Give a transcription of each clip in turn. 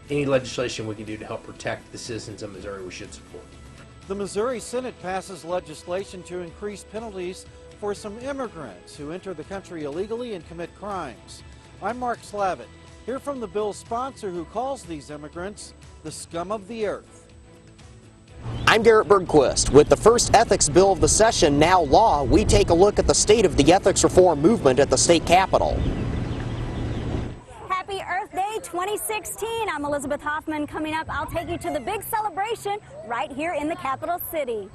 any legislation we can do to help protect the citizens of Missouri, we should support. The Missouri Senate passes legislation to increase penalties for some immigrants who enter the country illegally and commit crimes. I'm Mark Slavitt, here from the bill's sponsor, who calls these immigrants the scum of the earth. I'm Garrett Bergquist. With the first ethics bill of the session now law, we take a look at the state of the ethics reform movement at the state capitol. Happy Earth Day 2016. I'm Elizabeth Hoffman. Coming up, I'll take you to the big celebration right here in the capital city.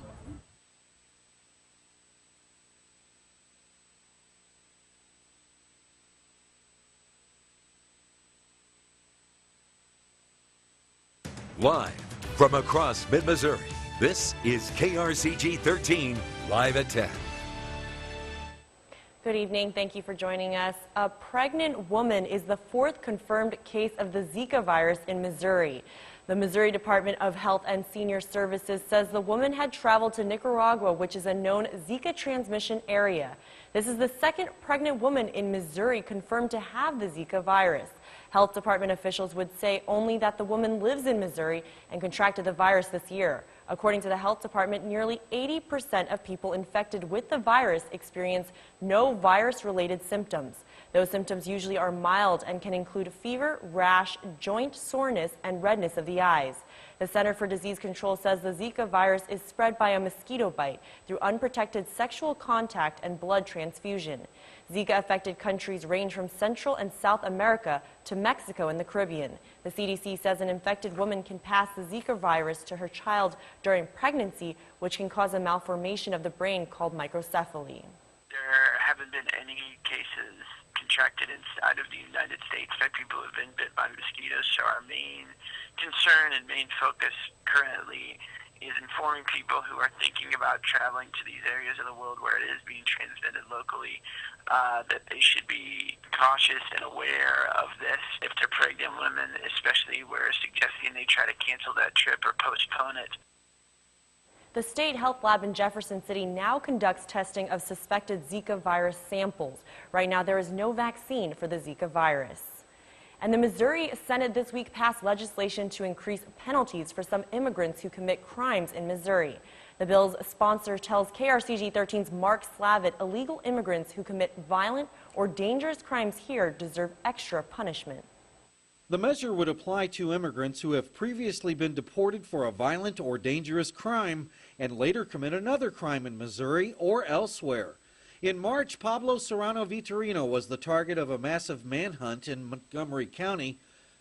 Live from across mid-Missouri, this is KRCG 13, live at 10. Good evening. Thank you for joining us. A pregnant woman is the fourth confirmed case of the Zika virus in Missouri. The Missouri Department of Health and Senior Services says the woman had traveled to Nicaragua, which is a known Zika transmission area. This is the second pregnant woman in Missouri confirmed to have the Zika virus. Health Department officials would say only that the woman lives in Missouri and contracted the virus this year. According to the Health Department, nearly 80% of people infected with the virus experience no virus-related symptoms. Those symptoms usually are mild and can include fever, rash, joint soreness, and redness of the eyes. The Center for Disease Control says the Zika virus is spread by a mosquito bite through unprotected sexual contact and blood transfusion. Zika-affected countries range from Central and South America to Mexico and the Caribbean. The CDC says an infected woman can pass the Zika virus to her child during pregnancy, which can cause a malformation of the brain called microcephaly. There haven't been any cases contracted inside of the United States by people who have been bit by mosquitoes, so our main concern and main focus currently is informing people who are thinking about traveling to these areas of the world where it is being transmitted locally, that they should be cautious and aware of this. If they're pregnant women, especially, we're suggesting they try to cancel that trip or postpone it. The State Health Lab in Jefferson City now conducts testing of suspected Zika virus samples. Right now, there is no vaccine for the Zika virus. And the Missouri Senate this week passed legislation to increase penalties for some immigrants who commit crimes in Missouri. The bill's sponsor tells KRCG 13's Mark Slavitt illegal immigrants who commit violent or dangerous crimes here deserve extra punishment. The measure would apply to immigrants who have previously been deported for a violent or dangerous crime and later commit another crime in Missouri or elsewhere. In March, Pablo Serrano Vitorino was the target of a massive manhunt in Montgomery County.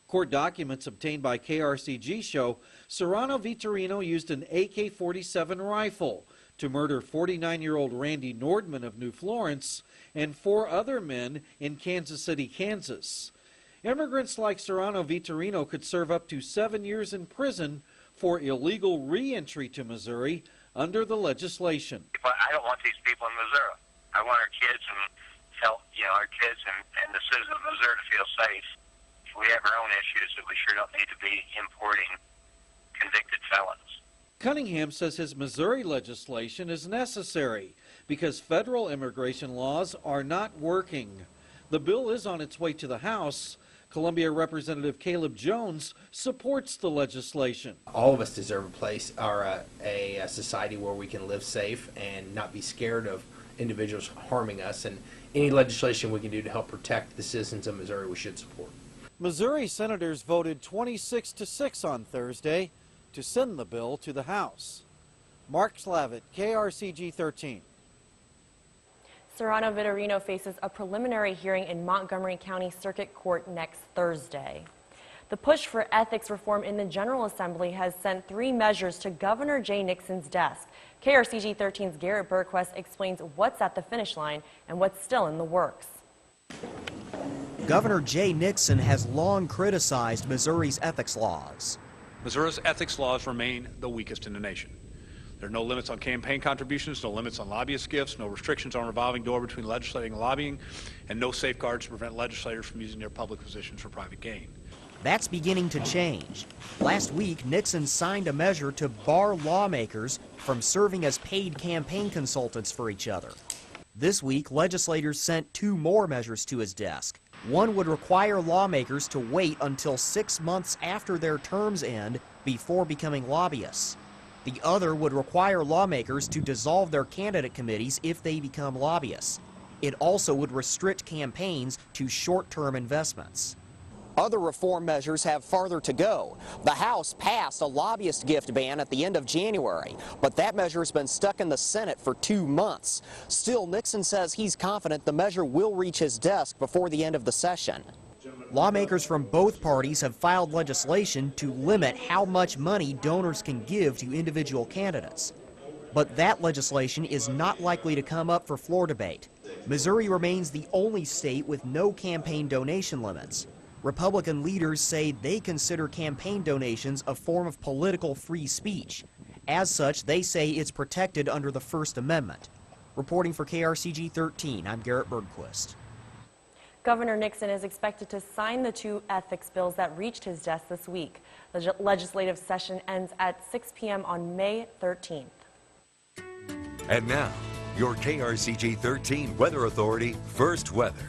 Court documents obtained by KRCG show Serrano Vitorino used an AK-47 rifle to murder 49-year-old Randy Nordman of New Florence and 4 other men in Kansas City, Kansas. Immigrants like Serrano Vitorino could serve up to 7 years in prison for illegal re-entry to Missouri under the legislation. I don't want these people in Missouri. I want our kids and our kids and the citizens of Missouri to feel safe. We have our own issues that we sure don't need to be importing convicted felons. Cunningham says his Missouri legislation is necessary because federal immigration laws are not working. The bill is on its way to the House. Columbia Representative Caleb Jones supports the legislation. All of us deserve a place or a society where we can live safe and not be scared of individuals harming us, and any legislation we can do to help protect the citizens of Missouri, we should support. Missouri senators voted 26-6 on Thursday to send the bill to the House. Mark Slavitt, KRCG 13. Serrano Vitorino faces a preliminary hearing in Montgomery County Circuit Court next Thursday. The push for ethics reform in the General Assembly has sent 3 measures to Governor Jay Nixon's desk. KRCG 13's Garrett Bergquist explains what's at the finish line and what's still in the works. Governor Jay Nixon has long criticized Missouri's ethics laws. Missouri's ethics laws remain the weakest in the nation. There are no limits on campaign contributions, no limits on lobbyist gifts, no restrictions on a revolving door between legislating and lobbying, and no safeguards to prevent legislators from using their public positions for private gain. That's beginning to change. Last week, Nixon signed a measure to bar lawmakers from serving as paid campaign consultants for each other. This week, legislators sent 2 more measures to his desk. One would require lawmakers to wait until 6 months after their terms end before becoming lobbyists. The other would require lawmakers to dissolve their candidate committees if they become lobbyists. It also would restrict campaigns to short-term investments. Other reform measures have farther to go. The House passed a lobbyist gift ban at the end of January, but that measure has been stuck in the Senate for 2 months. Still, Nixon says he's confident the measure will reach his desk before the end of the session. Lawmakers from both parties have filed legislation to limit how much money donors can give to individual candidates. But that legislation is not likely to come up for floor debate. Missouri remains the only state with no campaign donation limits. Republican leaders say they consider campaign donations a form of political free speech. As such, they say it's protected under the First Amendment. Reporting for KRCG 13, I'm Garrett Bergquist. Governor Nixon is expected to sign the 2 ethics bills that reached his desk this week. The legislative session ends at 6 p.m. on May 13th. And now, your KRCG 13 Weather Authority First Weather.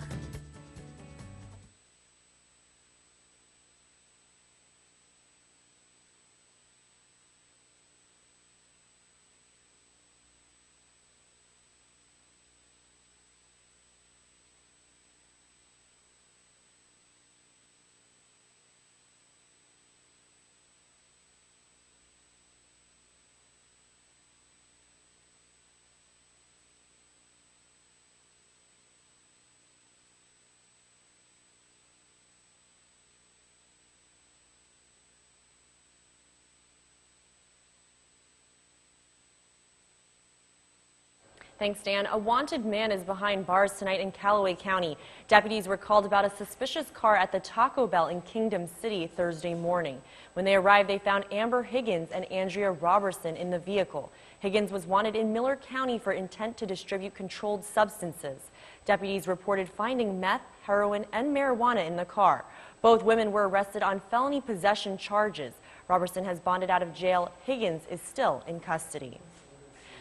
Thanks, Dan. A wanted man is behind bars tonight in Callaway County. Deputies were called about a suspicious car at the Taco Bell in Kingdom City Thursday morning. When they arrived, they found Amber Higgins and Andrea Robertson in the vehicle. Higgins was wanted in Miller County for intent to distribute controlled substances. Deputies reported finding meth, heroin, and marijuana in the car. Both women were arrested on felony possession charges. Robertson has bonded out of jail. Higgins is still in custody.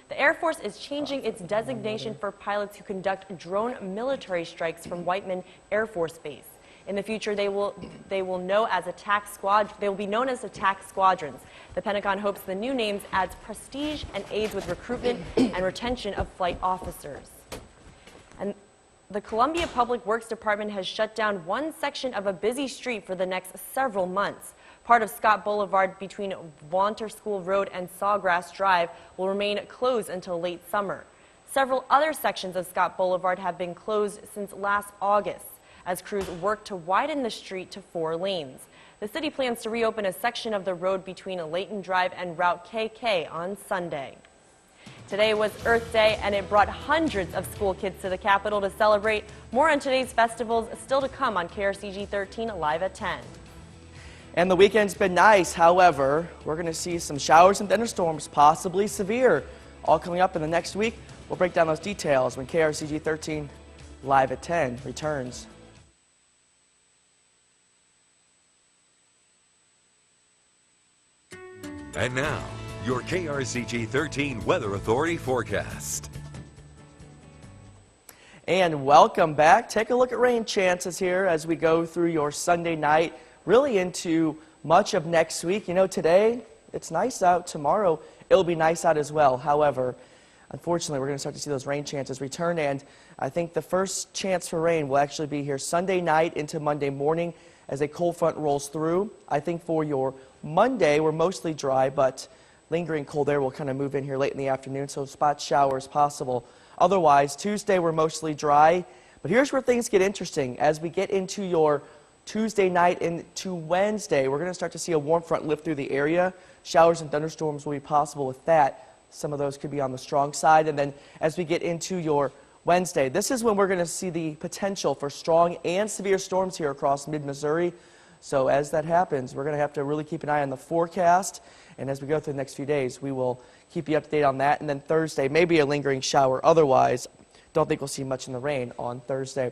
The Air Force is changing its designation for pilots who conduct drone military strikes from Whiteman Air Force Base. In the future, they will be known as attack squadrons. The Pentagon hopes the new names adds prestige and aids with recruitment and retention of flight officers. And the Columbia Public Works Department has shut down one section of a busy street for the next several months. Part of Scott Boulevard between Vaunter School Road and Sawgrass Drive will remain closed until late summer. Several other sections of Scott Boulevard have been closed since last August as crews work to widen the street to 4 lanes. The city plans to reopen a section of the road between Layton Drive and Route KK on Sunday. Today was Earth Day, and it brought hundreds of school kids to the Capitol to celebrate. More on today's festivals still to come on KRCG 13 live at 10. And the weekend's been nice. However, we're going to see some showers and thunderstorms, possibly severe, all coming up in the next week. We'll break down those details when KRCG 13 live at 10 returns. And now, your KRCG 13 Weather Authority forecast. And welcome back. Take a look at rain chances here as we go through your Sunday night, really into much of next week. You know, today it's nice out. Tomorrow it'll be nice out as well. However, unfortunately, we're going to start to see those rain chances return, and I think the first chance for rain will actually be here Sunday night into Monday morning as a cold front rolls through. I think for your Monday, we're mostly dry, but lingering cold air will kind of move in here late in the afternoon, so spot showers possible. Otherwise, Tuesday, we're mostly dry, but here's where things get interesting. As we get into your Tuesday night into Wednesday, we're going to start to see a warm front lift through the area. Showers and thunderstorms will be possible with that. Some of those could be on the strong side. And then as we get into your Wednesday, this is when we're going to see the potential for strong and severe storms here across mid-Missouri. So as that happens, we're going to have to really keep an eye on the forecast. And as we go through the next few days, we will keep you up to date on that. And then Thursday, maybe a lingering shower. Otherwise, don't think we'll see much in the rain on Thursday.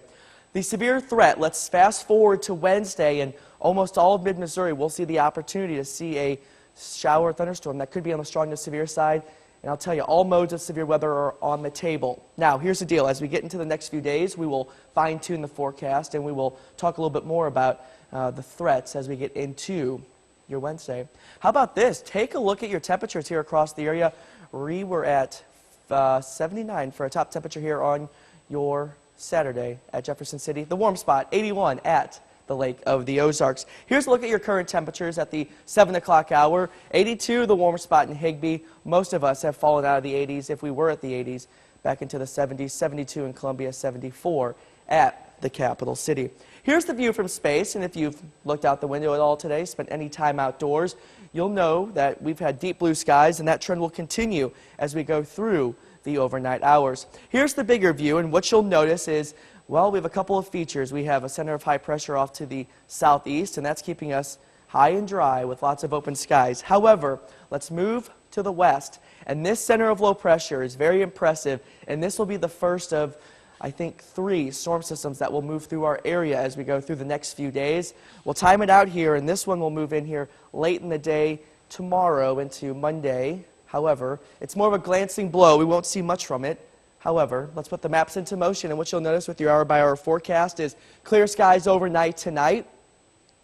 The severe threat, let's fast forward to Wednesday, and almost all of mid-Missouri will see the opportunity to see a shower or thunderstorm that could be on the strong to severe side. And I'll tell you, all modes of severe weather are on the table. Now, here's the deal. As we get into the next few days, we will fine-tune the forecast, and we will talk a little bit more about the threats as we get into your Wednesday. How about this? Take a look at your temperatures here across the area. We were at 79 for a top temperature here on your Saturday at Jefferson City. The warm spot, 81 at the Lake of the Ozarks. Here's a look at your current temperatures at the 7 o'clock hour. 82, the warm spot in Higbee. Most of us have fallen out of the 80s if we were at the 80s, back into the 70s. 72 in Columbia, 74 at the capital city. Here's the view from space, and if you've looked out the window at all today, spent any time outdoors, you'll know that we've had deep blue skies, and that trend will continue as we go through the overnight hours. Here's the bigger view, and what you'll notice is, well, we have a couple of features. We have a center of high pressure off to the southeast, and that's keeping us high and dry with lots of open skies. However, let's move to the west, and this center of low pressure is very impressive, and this will be the first of, I think, 3 storm systems that will move through our area as we go through the next few days. We'll time it out here, and this one will move in here late in the day tomorrow into Monday. However, it's more of a glancing blow. We won't see much from it. However, let's put the maps into motion, and what you'll notice with your hour-by-hour forecast is clear skies overnight tonight.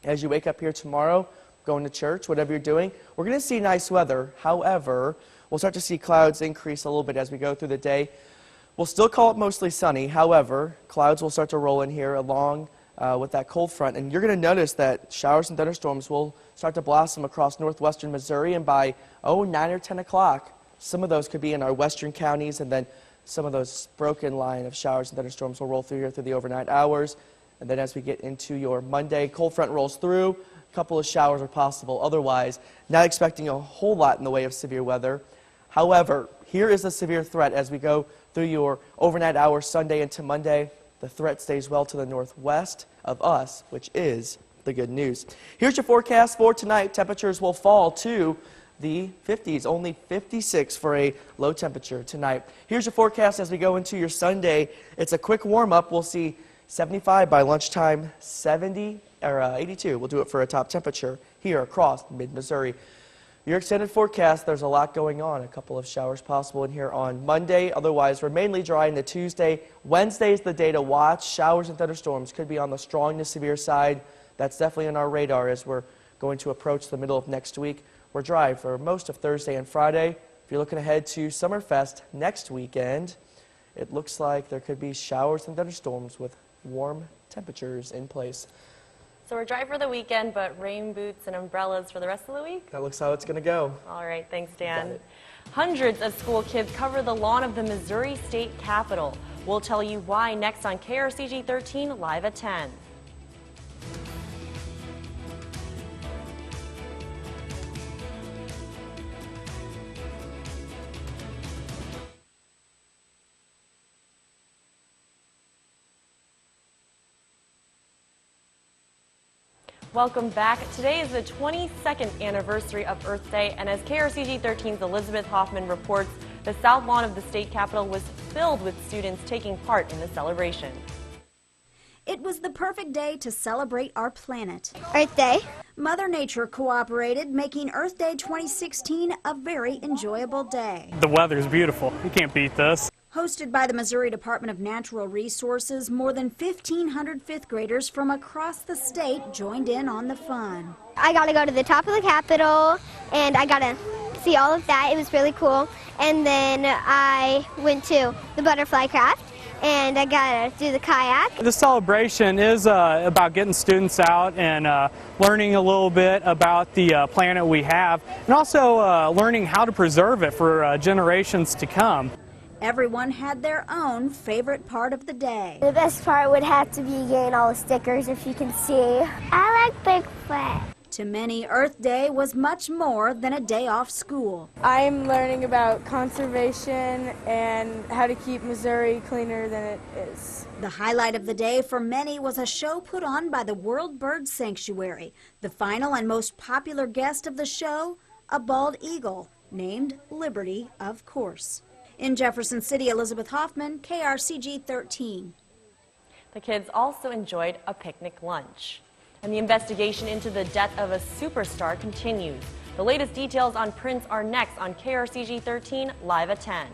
As you wake up here tomorrow, going to church, whatever you're doing, we're going to see nice weather. However, we'll start to see clouds increase a little bit as we go through the day. We'll still call it mostly sunny. However, clouds will start to roll in here along with that cold front, and you're going to notice that showers and thunderstorms will start to blossom across northwestern Missouri, and by 9 or 10 o'clock, some of those could be in our western counties, and then some of those broken line of showers and thunderstorms will roll through here through the overnight hours. And then as we get into your Monday, cold front rolls through, a couple of showers are possible. Otherwise, not expecting a whole lot in the way of severe weather. However, here is a severe threat as we go through your overnight hours Sunday into Monday. The threat stays well to the northwest of us, which is the good news. Here's your forecast for tonight. Temperatures will fall to the 50s, only 56 for a low temperature tonight. Here's your forecast as we go into your Sunday. It's a quick warm-up. We'll see 75 by lunchtime, 82. We'll do it for a top temperature here across mid-Missouri. Your extended forecast, there's a lot going on. A couple of showers possible in here on Monday. Otherwise, we're mainly dry into Tuesday. Wednesday is the day to watch. Showers and thunderstorms could be on the strong to severe side. That's definitely on our radar as we're going to approach the middle of next week. We're dry for most of Thursday and Friday. If you're looking ahead to Summerfest next weekend, it looks like there could be showers and thunderstorms with warm temperatures in place. So we're dry for the weekend, but rain boots and umbrellas for the rest of the week? That looks how it's going to go. All right, thanks, Dan. Hundreds of school kids cover the lawn of the Missouri State Capitol. We'll tell you why next on KRCG 13, live at 10. Welcome back. Today is the 22nd anniversary of Earth Day, and as KRCG 13's Elizabeth Hoffman reports, the south lawn of the state capitol was filled with students taking part in the celebration. It was the perfect day to celebrate our planet. Earth Day. Mother Nature cooperated, making Earth Day 2016 a very enjoyable day. The weather's beautiful. You can't beat this. Hosted by the Missouri Department of Natural Resources, more than 1,500 fifth graders from across the state joined in on the fun. I got to go to the top of the Capitol, and I got to see all of that. It was really cool. And then I went to the butterfly craft, and I got to do the kayak. The celebration is about getting students out and learning a little bit about the planet we have, and also learning how to preserve it for generations to come. Everyone had their own favorite part of the day. The best part would have to be getting all the stickers, if you can see. I like Bigfoot. To many, Earth Day was much more than a day off school. I'm learning about conservation and how to keep Missouri cleaner than it is. The highlight of the day for many was a show put on by the World Bird Sanctuary. The final and most popular guest of the show, a bald eagle named Liberty, of course. In Jefferson City, Elizabeth Hoffman, KRCG 13. The kids also enjoyed a picnic lunch. And the investigation into the death of a superstar continues. The latest details on Prince are next on KRCG 13, live at 10.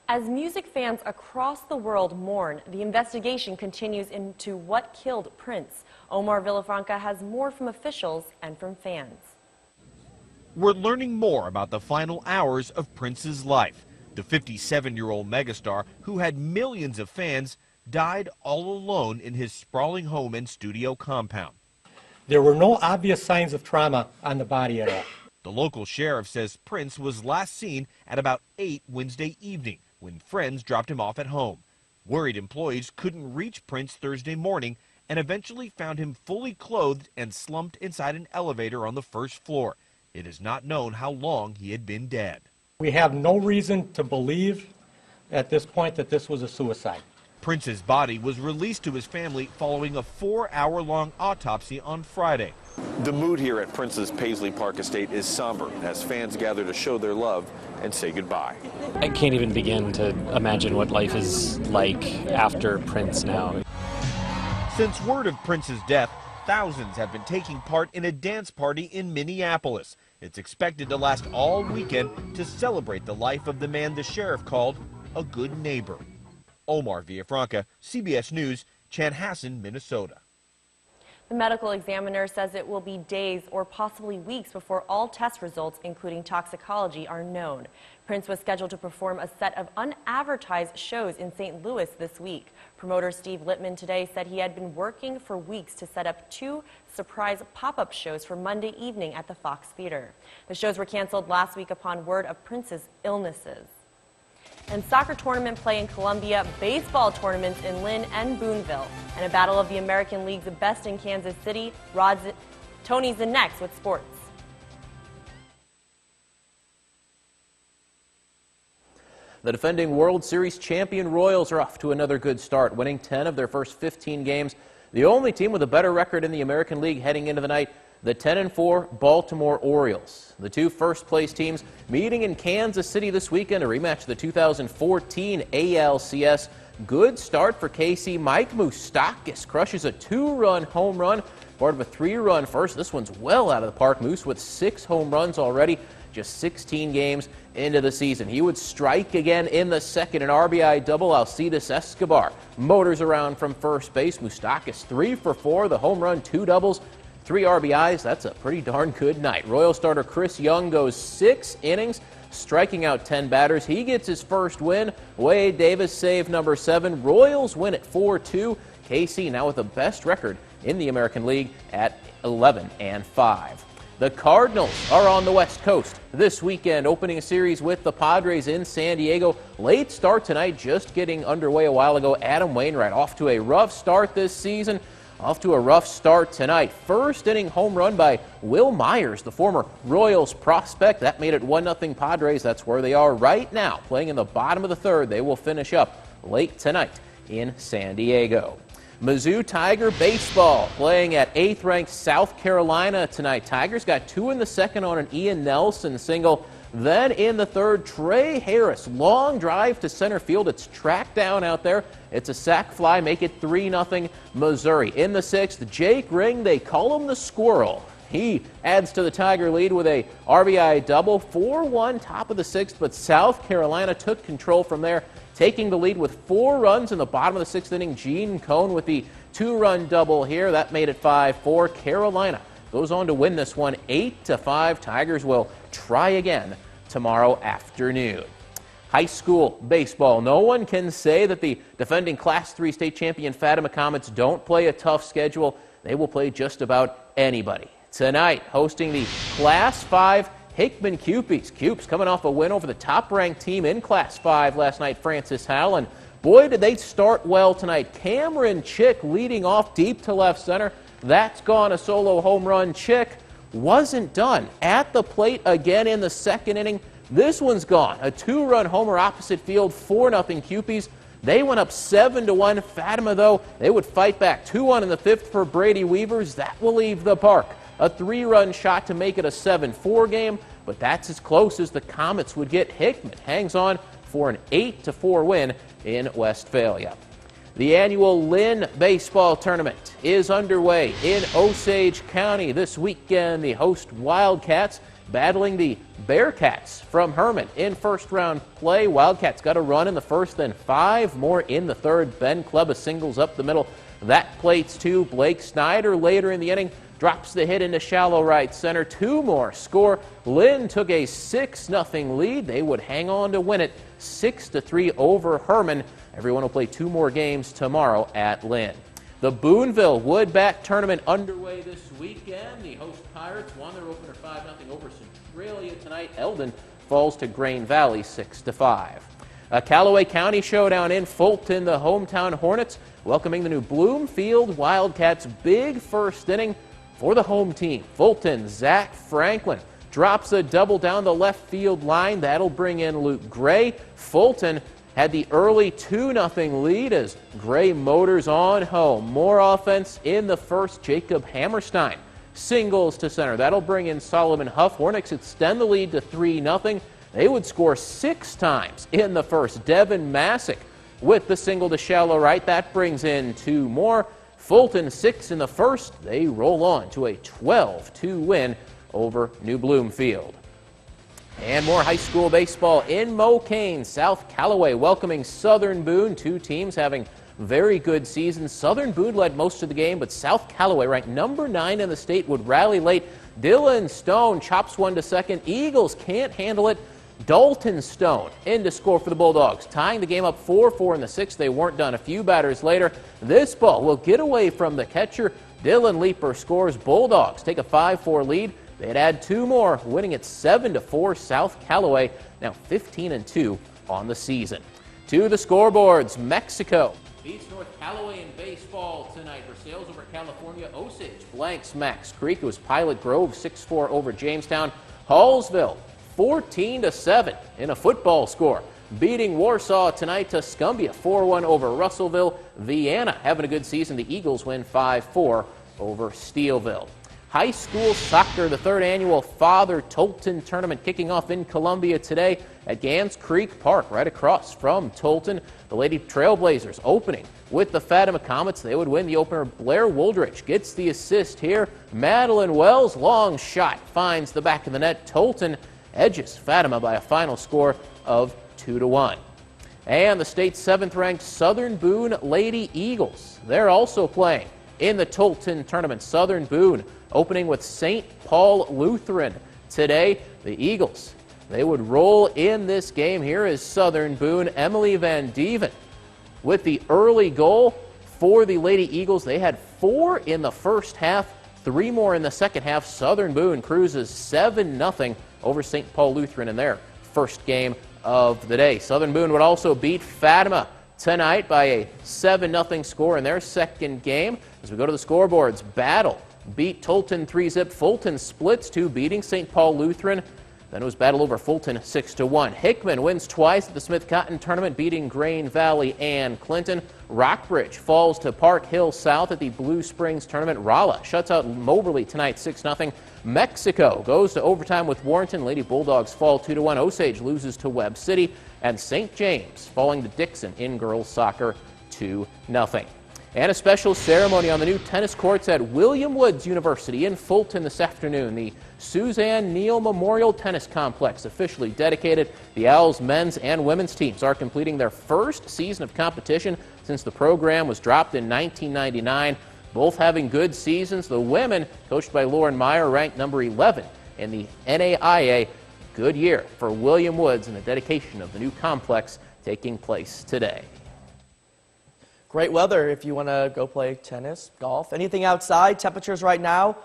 As music fans across the world mourn, the investigation continues into what killed Prince. Omar Villafranca has more from officials and from fans. We're learning more about the final hours of Prince's life. The 57-year-old megastar, who had millions of fans, died all alone in his sprawling home and studio compound. There were no obvious signs of trauma on the body at all. The local sheriff says Prince was last seen at about 8 Wednesday evening, when friends dropped him off at home. Worried employees couldn't reach Prince Thursday morning and eventually found him fully clothed and slumped inside an elevator on the first floor. It is not known how long he had been dead. We have no reason to believe at this point that this was a suicide. Prince's body was released to his family following a 4-hour-long autopsy on Friday. The mood here at Prince's Paisley Park estate is somber as fans gather to show their love and say goodbye. I can't even begin to imagine what life is like after Prince now. Since word of Prince's death, thousands have been taking part in a dance party in Minneapolis. It's expected to last all weekend to celebrate the life of the man the sheriff called a good neighbor. Omar Villafranca, CBS News, Chanhassen, Minnesota. The medical examiner says it will be days or possibly weeks before all test results, including toxicology, are known. Prince was scheduled to perform a set of unadvertised shows in St. Louis this week. Promoter Steve Littman today said he had been working for weeks to set up 2 surprise pop-up shows for Monday evening at the Fox Theater. The shows were canceled last week upon word of Prince's illnesses. And soccer tournament play in Columbia, baseball tournaments in Lynn and Boonville, and a battle of the American League's best in Kansas City. Tony's in next with sports. The defending World Series champion Royals are off to another good start, winning 10 of their first 15 games. The only team with a better record in the American League heading into the night, the 10-4 Baltimore Orioles. The 2 first-place teams meeting in Kansas City this weekend to rematch the 2014 ALCS. Good start for KC. Mike Moustakas crushes a 2-run home run, part of a 3-run first. This one's well out of the park. Moose with 6 home runs already, just 16 games into the season. He would strike again in the second, an RBI double. Alcides Escobar motors around from first base. Moustakas 3 for 4, the home run, 2 doubles. 3 RBIs, that's a pretty darn good night. Royal starter Chris Young goes 6 innings, striking out 10 batters. He gets his first win. Wade Davis save number 7. Royals win at 4-2. KC now with the best record in the American League at 11-5. The Cardinals are on the West Coast this weekend, opening a series with the Padres in San Diego. Late start tonight, just getting underway a while ago. Adam Wainwright off to a rough start this season. Off to a rough start tonight. First inning home run by Will Myers, the former Royals prospect. That made it 1-0 Padres. That's where they are right now, playing in the bottom of the third. They will finish up late tonight in San Diego. Mizzou Tiger baseball playing at 8th-ranked South Carolina tonight. Tigers got 2 in the second on an Ian Nelson single. Then in the third, Trey Harris, long drive to center field. It's tracked down out there. It's a sac fly, make it 3-0 Missouri. In the 6th, Jake Ring, they call him the Squirrel. He adds to the Tiger lead with a RBI double, 4-1 top of the 6th, but South Carolina took control from there, taking the lead with 4 runs in the bottom of the 6th inning. Gene Cohn with the 2-run double here. That made it 5-4. Carolina goes on to win this one 8-5. Tigers will try again tomorrow afternoon. High school baseball. No one can say that the defending Class 3 state champion Fatima Comets don't play a tough schedule. They will play just about anybody. Tonight, hosting the Class 5 Hickman Cupies. Cupes coming off a win over the top-ranked team in Class 5 last night, Francis Howell. And boy, did they start well tonight. Cameron Chick leading off deep to left center. That's gone, a solo home run. Chick wasn't done at the plate again in the second inning. This one's gone. A 2-run homer opposite field, 4-0 Cupies. They went up 7-1. Fatima, though, they would fight back. 2-1 in the 5th for Brady Weavers. That will leave the park. A 3-run shot to make it a 7-4 game, but that's as close as the Comets would get. Hickman hangs on for an 8-4 win in Westphalia. The annual Lynn Baseball Tournament is underway in Osage County this weekend. The host Wildcats battling the Bearcats from Herman in first-round play. Wildcats got a run in the first, then 5 more in the third. Ben Clubb singles up the middle. That plates 2. Blake Snyder later in the inning drops the hit into shallow right center. 2 more score. Lynn took a 6-0 lead. They would hang on to win it 6-3 over Herman. Everyone will play 2 more games tomorrow at Lynn. The Boonville Woodbat Tournament underway this weekend. The host Pirates won their opener 5-0 over Centralia tonight. Eldon falls to Grain Valley 6-5. A Callaway County showdown in Fulton. The hometown Hornets welcoming the new Bloomfield Wildcats. Big first inning for the home team. Fulton, Zach Franklin drops a double down the left field line. That'll bring in Luke Gray. Fulton had the early 2-0 lead as Gray motors on home. More offense in the first. Jacob Hammerstein singles to center. That'll bring in Solomon Huff. Hornets extend the lead to 3-0. They would score 6 times in the first. Devin Masick with the single to shallow right. That brings in 2 more. Fulton 6 in the first. They roll on to a 12-2 win over New Bloomfield. And more high school baseball in Mocaine. South Callaway welcoming Southern Boone. 2 teams having very good seasons. Southern Boone led most of the game, but South Callaway, ranked number 9 in the state, would rally late. Dylan Stone chops one to second. Eagles can't handle it. Dalton Stone in to score for the Bulldogs, tying the game up 4-4 in the 6th. They weren't done a few batters later. This ball will get away from the catcher. Dylan Leeper scores. Bulldogs take a 5-4 lead. They'd add 2 more, winning it 7-4. South Callaway now 15-2 on the season. To the scoreboards, Mexico beats North Callaway in baseball tonight. Versailles over California. Osage blanks Max Creek. It was Pilot Grove 6-4 over Jamestown. Hallsville 14-7 in a football score, beating Warsaw tonight. Tuscumbia 4-1 over Russellville. Vienna having a good season. The Eagles win 5-4 over Steelville. High school soccer, the 3rd annual Father Tolton tournament kicking off in Columbia today at Gans Creek Park, right across from Tolton. The Lady Trailblazers opening with the Fatima Comets. They would win the opener. Blair Woldrich gets the assist here. Madeline Wells, long shot, finds the back of the net. Tolton edges Fatima by a final score of 2-1. And the state's 7th-ranked Southern Boone Lady Eagles, they're also playing in the Tolton tournament. Southern Boone opening with St. Paul Lutheran today. The Eagles, they would roll in this game. Here is Southern Boone. Emily Van Dieven with the early goal for the Lady Eagles. They had 4 in the first half, 3 more in the second half. Southern Boone cruises 7-0 over St. Paul Lutheran in their first game of the day. Southern Boone would also beat Fatima tonight by a 7-0 score in their second game. As we go to the scoreboards, Battle beat Tolton 3-zip. Fulton splits 2, beating St. Paul Lutheran. Then it was battle over Fulton 6-1. Hickman wins twice at the Smith Cotton tournament, beating Grain Valley and Clinton. Rockbridge falls to Park Hill South at the Blue Springs tournament. Rolla shuts out Moberly tonight 6-0. Mexico goes to overtime with Warrenton. Lady Bulldogs fall 2-1. Osage loses to Webb City. And St. James falling to Dixon in girls soccer 2-0. And a special ceremony on the new tennis courts at William Woods University in Fulton this afternoon. The Suzanne Neal Memorial Tennis Complex officially dedicated. The Owls men's and women's teams are completing their first season of competition since the program was dropped in 1999. Both having good seasons. The women, coached by Lauren Meyer, ranked number 11 in the NAIA. Good year for William Woods and the dedication of the new complex taking place today. Great weather if you want to go play tennis, golf, anything outside. Temperatures right now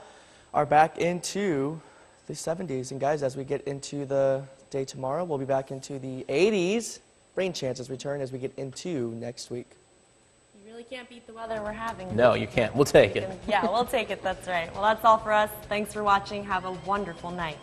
are back into the 70s. And guys, as we get into the day tomorrow, we'll be back into the 80s. Rain chances return as we get into next week. You really can't beat the weather we're having. No, you can't. We'll take it. Yeah, we'll take it. That's right. Well, that's all for us. Thanks for watching. Have a wonderful night.